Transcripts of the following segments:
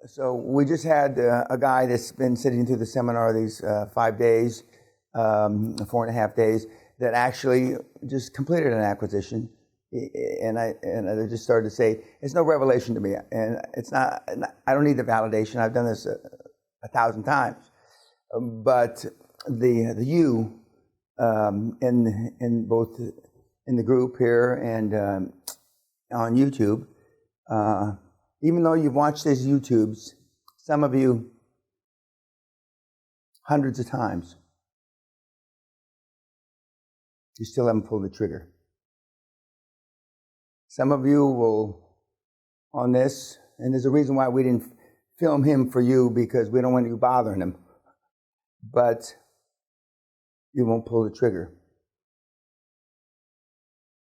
So we just had a guy that's been sitting through the seminar these 5 days, 4.5 days, that actually just completed an acquisition. And I just started to say, it's no revelation to me. And it's not, I don't need the validation. I've done this 1,000 times. But the you in both in the group here and on YouTube, even though you've watched these YouTubes, some of you hundreds of times, you still haven't pulled the trigger. Some of you will, on this, and there's a reason why we didn't film him for you, because we don't want you bothering him, but you won't pull the trigger.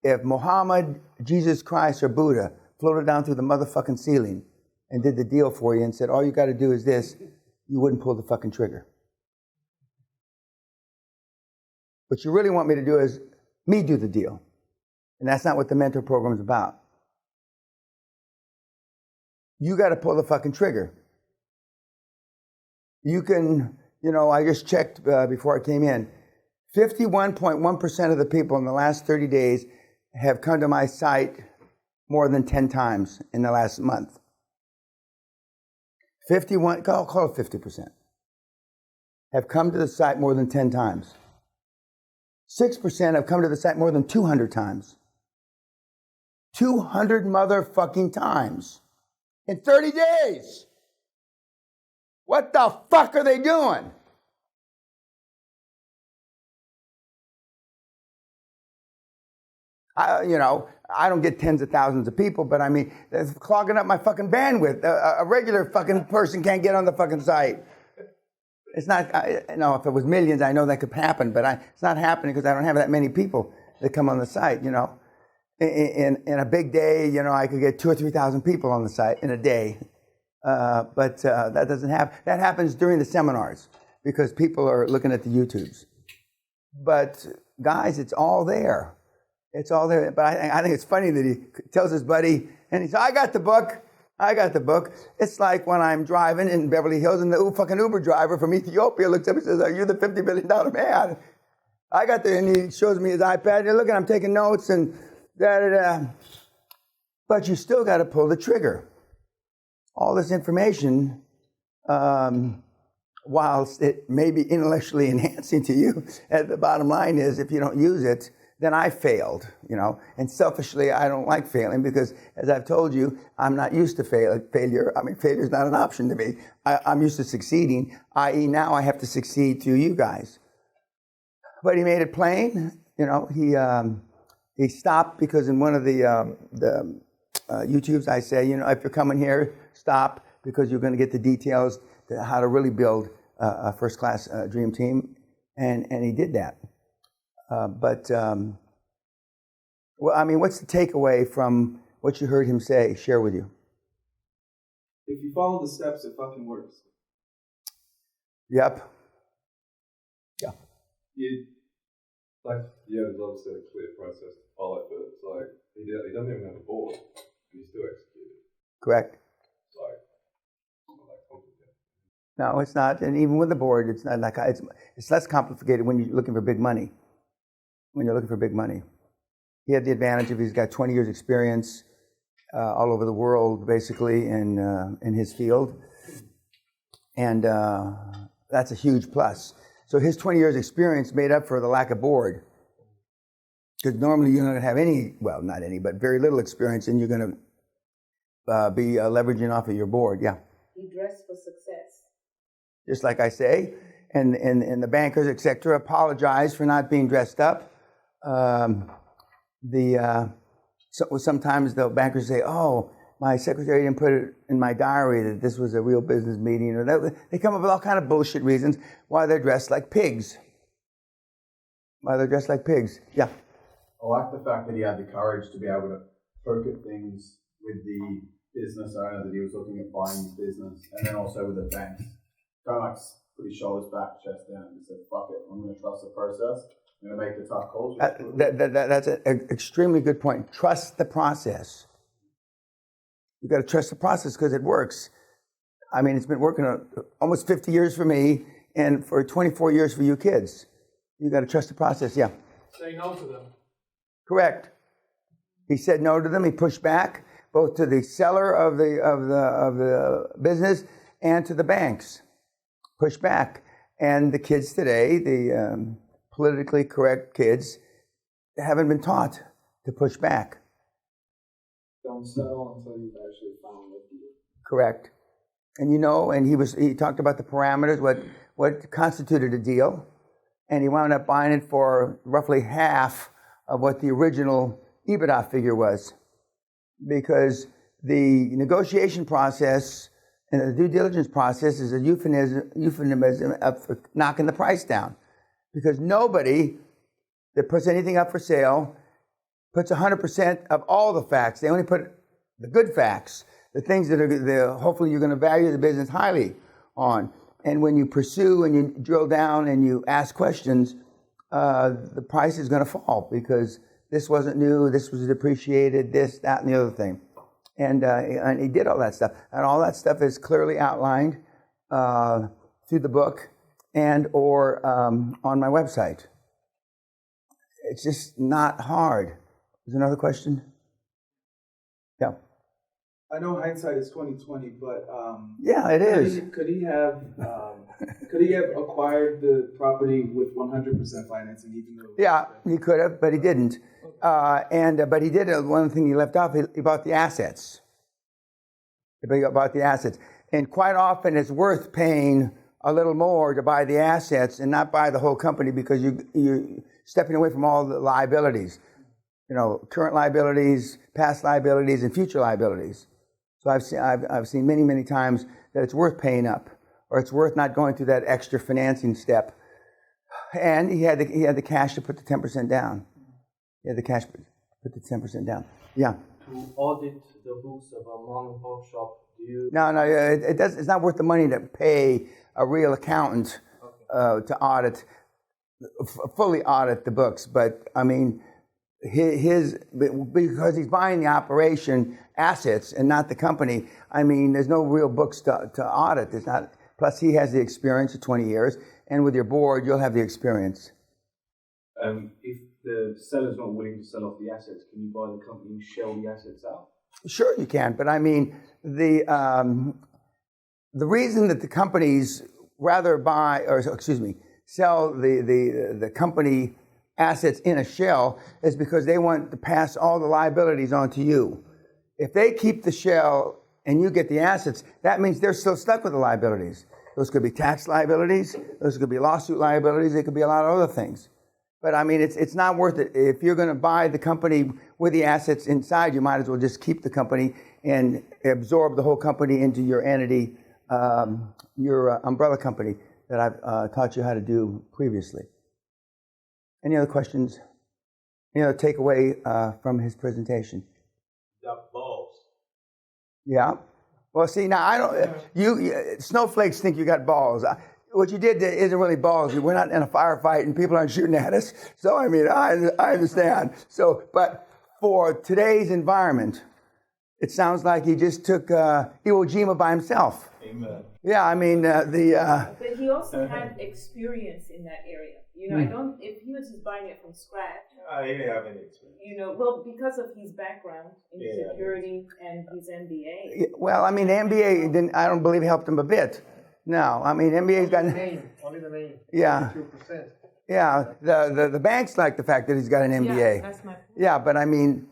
If Muhammad, Jesus Christ, or Buddha floated down through the motherfucking ceiling and did the deal for you and said, all you got to do is this, you wouldn't pull the fucking trigger. What you really want me to do is me do the deal. And that's not what the mentor program is about. You got to pull the fucking trigger. You can, I just checked before I came in. 51.1% of the people in the last 30 days have come to my site more than 10 times in the last month. 51, call it 50%, have come to the site more than 10 times. 6% have come to the site more than 200 times. 200 motherfucking times in 30 days. What the fuck are they doing? I don't get tens of thousands of people, but I mean, it's clogging up my fucking bandwidth. A regular fucking person can't get on the fucking site. It's not, if it was millions, I know that could happen, but it's not happening because I don't have that many people that come on the site, In a big day, I could get 2,000 or 3,000 people on the site in a day. But that doesn't happen. That happens during the seminars because people are looking at the YouTubes. But guys, it's all there. It's all there. But I think it's funny that he tells his buddy, and he says, I got the book. It's like when I'm driving in Beverly Hills and the fucking Uber driver from Ethiopia looks up and says, are you the $50 billion man? And he shows me his iPad. And look, I'm taking notes and da-da-da. But you still got to pull the trigger. All this information, whilst it may be intellectually enhancing to you, the bottom line is if you don't use it, then I failed, And selfishly, I don't like failing because, as I've told you, I'm not used to failure. I mean, failure is not an option to me. I'm used to succeeding, i.e. now I have to succeed through you guys. But he made it plain, he stopped because in one of the YouTubes I say, if you're coming here, stop because you're going to get the details to how to really build a first-class dream team, and he did that. What's the takeaway from what you heard him share with you? If you follow the steps, it fucking works. Yep. Yeah. There's obviously a clear process to follow, but it's like, he doesn't even have a board, and he still executed. Correct. It's like, it's not that complicated. No, it's not. And even with the board, it's not like, it's less complicated when you're looking for big money. He had the advantage of he's got 20 years experience all over the world, basically, in his field. And that's a huge plus. So his 20 years experience made up for the lack of board. Because normally you're not going to have not any, but very little experience, and you're going to be leveraging off of your board, yeah. He dressed for success. Just like I say, and the bankers, et cetera, apologize for not being dressed up. Sometimes the bankers say, oh, my secretary didn't put it in my diary that this was a real business meeting, or that. They come up with all kind of bullshit reasons why they're dressed like pigs. Yeah. I like the fact that he had the courage to be able to poke at things with the business owner that he was looking at buying his business, and then also with the banks. Kind of like put his shoulders back, chest down, and said, fuck it, I'm going to trust the process. I'm going to make the tough calls. That's an extremely good point. Trust the process. You've got to trust the process because it works. I mean, it's been working almost 50 years for me and for 24 years for you kids. You got to trust the process, yeah. Say no to them. Correct. He said no to them. He pushed back both to the seller of the business and to the banks. Pushed back. And the kids today, the politically correct kids, haven't been taught to push back. Don't settle until you've actually found what you do. Correct. And he talked about the parameters, what constituted a deal, and he wound up buying it for roughly half of what the original EBITDA figure was, because the negotiation process and the due diligence process is a euphemism for knocking the price down, because nobody that puts anything up for sale puts 100% of all the facts. They only put the good facts, the things that are hopefully you're going to value the business highly on. And when you pursue and you drill down and you ask questions, the price is going to fall, because this wasn't new, this was depreciated, this, that, and the other thing. And he did all that stuff. And all that stuff is clearly outlined through the book and or on my website. It's just not hard. There's another question? Yeah. I know hindsight is 20/20, but yeah, it is. Could he have acquired the property with 100% financing, even though? Yeah, he could have, but he didn't. But he did. One thing he left off. He bought the assets. He bought the assets, and quite often it's worth paying a little more to buy the assets and not buy the whole company, because you're stepping away from all the liabilities. Current liabilities, past liabilities, and future liabilities. So I've seen many times that it's worth paying up, or it's worth not going through that extra financing step. And he had the cash to put the 10% down. He had the cash to put the 10% down. Yeah. To audit the books of a mom and pop shop, do you? No, it's not worth the money to pay a real accountant to audit, fully audit the books. But I mean, because he's buying the operation assets and not the company. I mean, there's no real books to audit. There's not. Plus, he has the experience of 20 years, and with your board, you'll have the experience. If the seller's not willing to sell off the assets, can you buy the company and shell the assets out? Sure, you can, but I mean, the reason that the companies rather sell the company assets in a shell is because they want to pass all the liabilities on to you. If they keep the shell and you get the assets, that means they're still stuck with the liabilities. Those could be tax liabilities, those could be lawsuit liabilities, it could be a lot of other things. But I mean, it's not worth it. If you're going to buy the company with the assets inside, you might as well just keep the company and absorb the whole company into your entity, your umbrella company that I've taught you how to do previously. Any other questions? Any other takeaway from his presentation? Got balls. Yeah. Well, see, now I don't. You snowflakes think you got balls. What you did isn't really balls. We're not in a firefight, and people aren't shooting at us. So I mean, I understand. So, but for today's environment, it sounds like he just took Iwo Jima by himself. Amen. Yeah, I mean But he also had experience in that area. If he was just buying it from scratch. He didn't have any experience. Well, because of his background in security and his MBA. Well, I mean, the MBA didn't. I don't believe helped him a bit. No, I mean, MBA's got Only the name. Yeah. 2%. Yeah, the banks like the fact that he's got an MBA. Yeah, that's my point. Yeah, but I mean,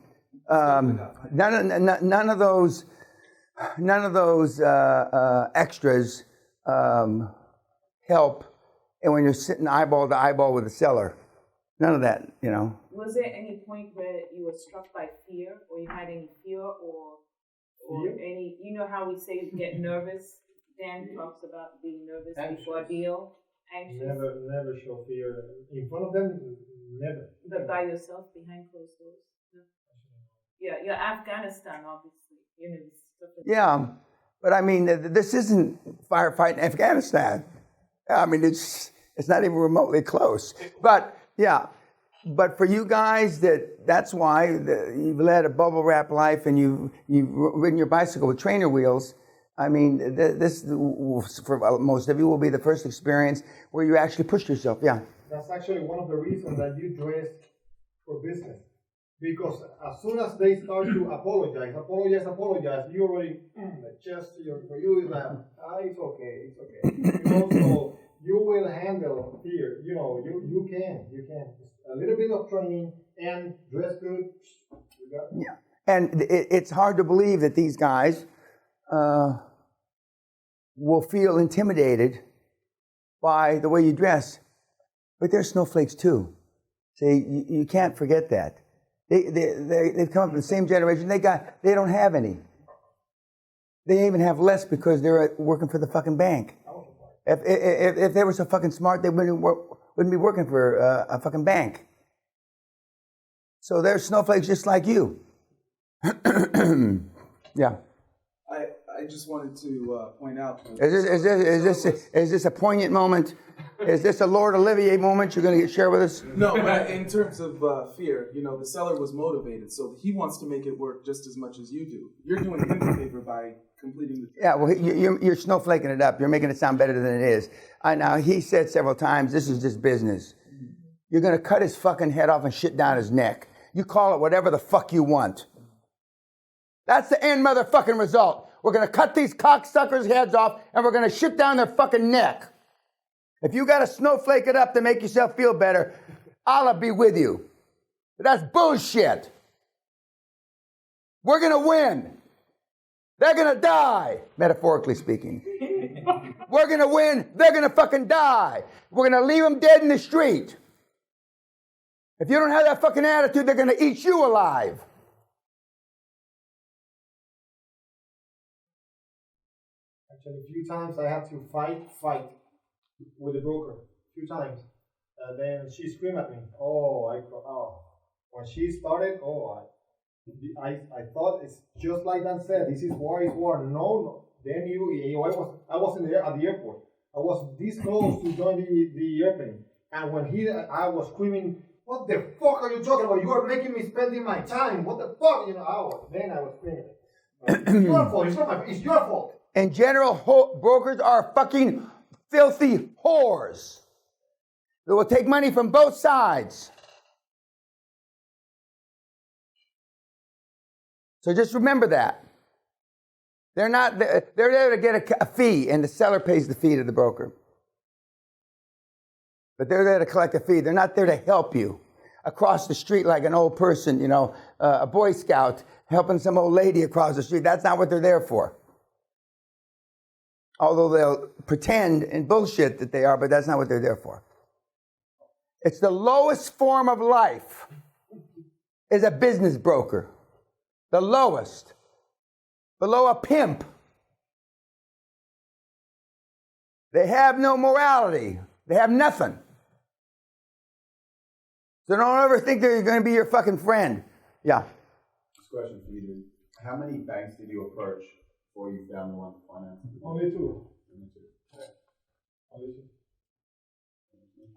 none of those extras help. And when you're sitting eyeball to eyeball with the seller, none of that, Was there any point where you were struck by fear, or you had any fear, or any? You know how we say get nervous. Dan talks about being nervous before a deal, anxious. Never show fear in front of them. Never. But by yourself behind closed doors. No. Yeah, you're Afghanistan, obviously. Yeah, but I mean, this isn't firefighting Afghanistan. I mean, it's not even remotely close. But yeah, but for you guys, that's why you've led a bubble wrap life and you've ridden your bicycle with trainer wheels. I mean, this, for most of you, will be the first experience where you actually pushed yourself. Yeah. That's actually one of the reasons that you dress for business. Because as soon as they start to apologize, you already, the chest for you is like, it's okay. So you will handle fear. You can. A little bit of training and dress good. You got it. Yeah. And it's hard to believe that these guys will feel intimidated by the way you dress. But they're snowflakes too. See, you can't forget that. They've come up in the same generation. They don't have any. They even have less because they're working for the fucking bank. If they were so fucking smart, they wouldn't be working for a fucking bank. So they're snowflakes just like you. Yeah. I just wanted to point out. Is this a poignant moment? Is this a Lord Olivier moment you're going to share with us? No, but in terms of fear, the seller was motivated, so he wants to make it work just as much as you do. You're doing him a favor by completing the. Yeah, well, you're snowflaking it up. You're making it sound better than it is. Now, he said several times, this is just business. You're going to cut his fucking head off and shit down his neck. You call it whatever the fuck you want. That's the end motherfucking result. We're going to cut these cocksuckers' heads off and we're going to shit down their fucking neck. If you got to snowflake it up to make yourself feel better, Allah be with you. But that's bullshit. We're going to win. They're going to die, metaphorically speaking. We're going to win. They're going to fucking die. We're going to leave them dead in the street. If you don't have that fucking attitude, they're going to eat you alive. Actually, a few times I had to fight with the broker. A few times. And then she screamed at me. When she started, I thought it's just like Dan said. This is war. No. Then I was in at the airport. I was this close to join the airplane. And when I was screaming, "What the fuck are you talking about? You are making me spending my time. What the fuck?" Then I was screaming. It's your fault. It's your fault. In general, brokers are fucking filthy whores. They will take money from both sides. So just remember that. They're there to get a fee, and the seller pays the fee to the broker. But they're there to collect a fee. They're not there to help you. Across the street like an old person, a Boy Scout helping some old lady across the street. That's not what they're there for. Although they'll pretend and bullshit that they are, but that's not what they're there for. It's the lowest form of life is a business broker. The lowest. Below a pimp. They have no morality. They have nothing. So don't ever think they're going to be your fucking friend. Yeah. This question for you, dude. How many banks did you approach before you found the one to finance? Only two.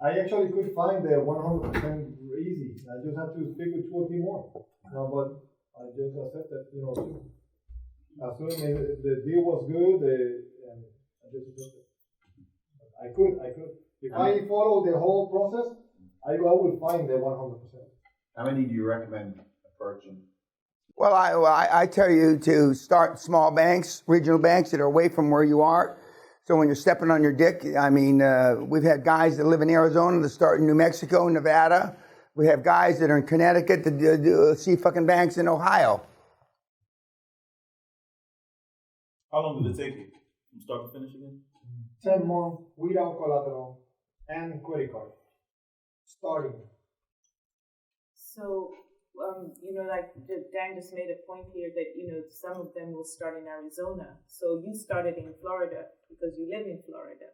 I actually could find the 100% easy. I just have to speak with 2 or 3 more. But I just accepted, two. As soon as the deal was good, I just accepted. I could. If I follow the whole process, I will find the 100%. How many do you recommend approaching? Well, I tell you to start small banks, regional banks that are away from where you are. So when you're stepping on your dick, we've had guys that live in Arizona that start in New Mexico, Nevada. We have guys that are in Connecticut that see fucking banks in Ohio. How long did it take you from start to finish again? 10 months without collateral and credit card. Starting. So, like Dan just made a point here that, some of them will start in Arizona. So you started in Florida because you live in Florida.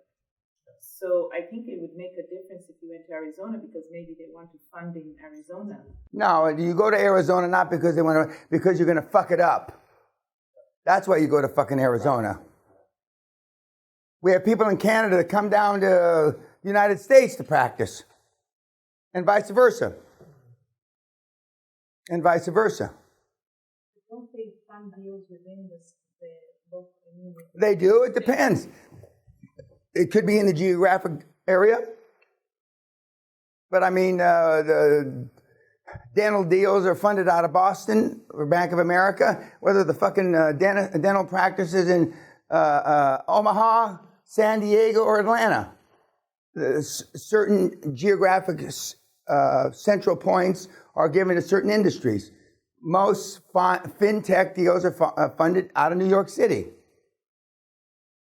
So I think it would make a difference if you went to Arizona because maybe they want to fund in Arizona. No, you go to Arizona not because because you're going to fuck it up. That's why you go to fucking Arizona. We have people in Canada that come down to the United States to practice. And vice versa. And vice versa. Don't they fund deals within the book in They do. It depends. It could be in the geographic area. But I mean, the dental deals are funded out of Boston or Bank of America, whether the fucking dental practices in Omaha, San Diego, or Atlanta. Certain geographic central points are given to certain industries. Most fintech deals are funded out of New York City.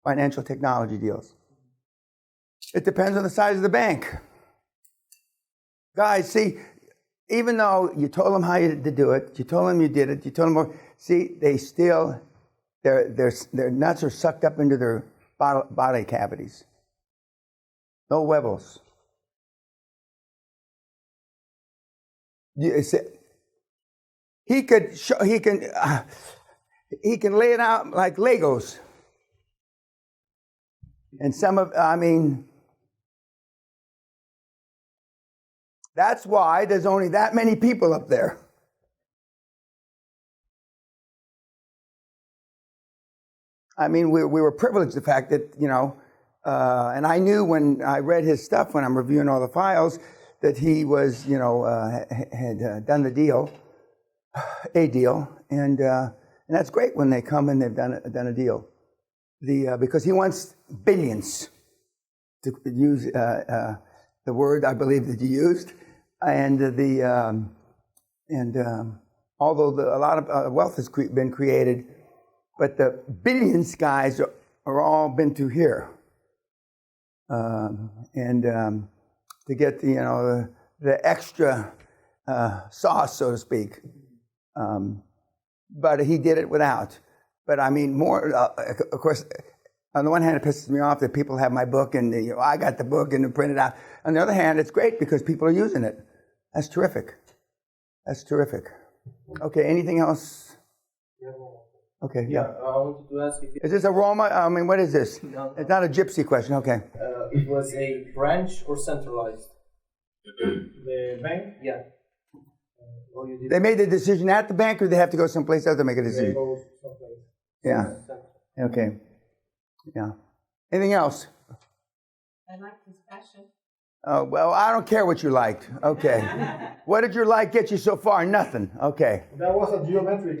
Financial technology deals. It depends on the size of the bank. Guys, see, even though you told them how to do it, you told them you did it, you told them, see, they still, their nuts are sucked up into their body cavities. No huevos. He can lay it out like Legos. And that's why there's only that many people up there. I mean, we were privileged the fact that, and I knew when I read his stuff, when I'm reviewing all the files, that he was, had done the deal, a deal, and that's great when they come and they've done a deal. Because he wants billions, to use the word I believe that you used, and although a lot of wealth has been created, but the billions guys are all been through here, to get the extra sauce, so to speak, but he did it without. But I mean, more, of course, on the one hand, it pisses me off that people have my book and I got the book and print it out. On the other hand, it's great because people are using it. That's terrific. That's terrific. Okay, anything else? Okay, yeah. I wanted to ask if Is this a Roma? I mean, what is this? No. It's not a gypsy question, okay. it was a branch or centralized. The bank, Yeah. Or you did They made the decision at the bank or they have to go someplace else to make a they decision? go someplace. Yeah, okay. Yeah. Anything else? I like his passion. Oh, well, I don't care what you liked. Okay. What did your like get you so far? Nothing. Okay. That was a geometric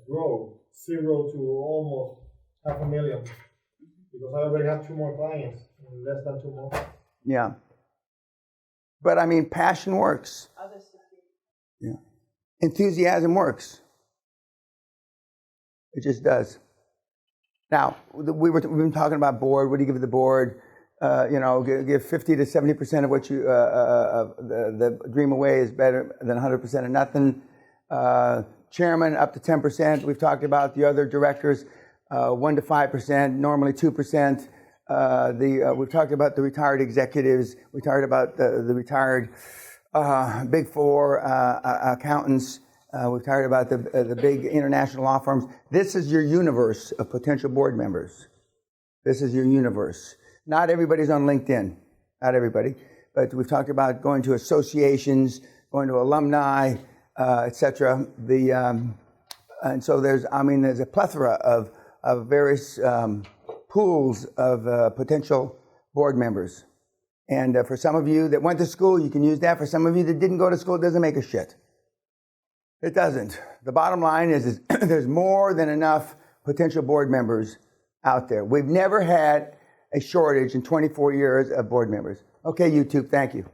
growth, 0 to almost 500,000. Because I already have 2 more clients in less than 2 months. Yeah. But I mean, passion works. Yeah. Enthusiasm works. It just does. Now, we've been talking about board. What do you give the board? Give 50 to 70% of what you, the dream away is better than 100% of nothing. Chairman up to 10%. We've talked about the other directors, 1 to 5%, normally 2%. We've talked about the retired executives. We talked about the retired Big Four accountants. We've talked about the big international law firms. This is your universe of potential board members. This is your universe. Not everybody's on LinkedIn. Not everybody. But we've talked about going to associations, going to alumni, etc. And so there's a plethora of various pools of potential board members. And for some of you that went to school, you can use that. For some of you that didn't go to school, it doesn't make a shit. It doesn't. The bottom line is there's more than enough potential board members out there. We've never had a shortage in 24 years of board members. Okay, YouTube, thank you.